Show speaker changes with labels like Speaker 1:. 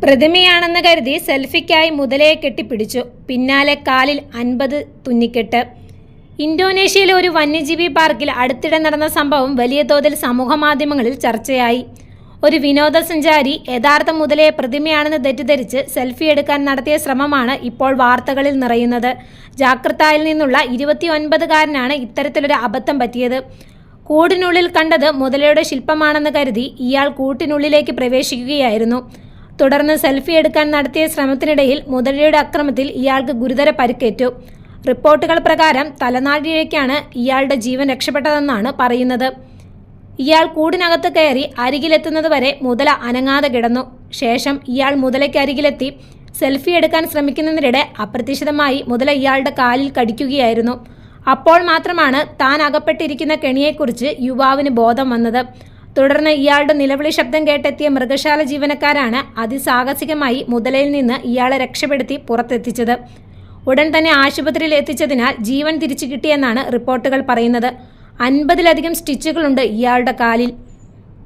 Speaker 1: പ്രതിമയാണെന്ന് കരുതി സെൽഫിക്കായി മുതലയെ കെട്ടിപ്പിടിച്ചു. പിന്നാലെ കാലിൽ 50 തുന്നിക്കെട്ട്. ഇന്തോനേഷ്യയിലെ ഒരു വന്യജീവി പാർക്കിൽ അടുത്തിടെ നടന്ന സംഭവം വലിയ തോതിൽ സമൂഹമാധ്യമങ്ങളിൽ ചർച്ചയായി. ഒരു വിനോദസഞ്ചാരി യഥാർത്ഥ മുതലയെ പ്രതിമയാണെന്ന് തെറ്റിദ്ധരിച്ച് സെൽഫി എടുക്കാൻ നടത്തിയ ശ്രമമാണ് ഇപ്പോൾ വാർത്തകളിൽ നിറയുന്നത്. ജാകർത്തായിൽ നിന്നുള്ള 29കാരനാണ് ഇത്തരത്തിലൊരു അബദ്ധം പറ്റിയത്. കൂടിനുള്ളിൽ കണ്ടത് മുതലയുടെ ശില്പമാണെന്ന് കരുതി ഇയാൾ കൂട്ടിനുള്ളിലേക്ക് പ്രവേശിക്കുകയായിരുന്നു. തുടർന്ന് സെൽഫി എടുക്കാൻ നടത്തിയ ശ്രമത്തിനിടയിൽ മുതലയുടെ അക്രമത്തിൽ ഇയാൾക്ക് ഗുരുതര പരിക്കേറ്റു. റിപ്പോർട്ടുകൾ പ്രകാരം തലനാടിഴയ്ക്കാണ് ഇയാളുടെ ജീവൻ രക്ഷപ്പെട്ടതെന്നാണ് പറയുന്നത്. ഇയാൾ കൂടിനകത്ത് കയറി അരികിലെത്തുന്നതുവരെ മുതല അനങ്ങാതെ കിടന്നു. ശേഷം ഇയാൾ മുതലയ്ക്കരികിലെത്തി സെൽഫി എടുക്കാൻ ശ്രമിക്കുന്നതിനിടെ അപ്രതീക്ഷിതമായി മുതല ഇയാളുടെ കാലിൽ കടിക്കുകയായിരുന്നു. അപ്പോൾ മാത്രമാണ് താൻ അകപ്പെട്ടിരിക്കുന്ന കെണിയെക്കുറിച്ച് യുവാവിന് ബോധം വന്നത്. തുടർന്ന് ഇയാളുടെ നിലവിളി ശബ്ദം കേട്ടെത്തിയ മൃഗശാല ജീവനക്കാരാണ് അതിസാഹസികമായി മുതലയിൽ നിന്ന് ഇയാളെ രക്ഷപ്പെടുത്തി പുറത്തെത്തിച്ചത്. ഉടൻ തന്നെ ആശുപത്രിയിൽ എത്തിച്ചതിനാൽ ജീവൻ തിരിച്ചു കിട്ടിയെന്നാണ് റിപ്പോർട്ടുകൾ പറയുന്നത്. 50ലധികം സ്റ്റിച്ചുകളുണ്ട് ഇയാളുടെ കാലിൽ.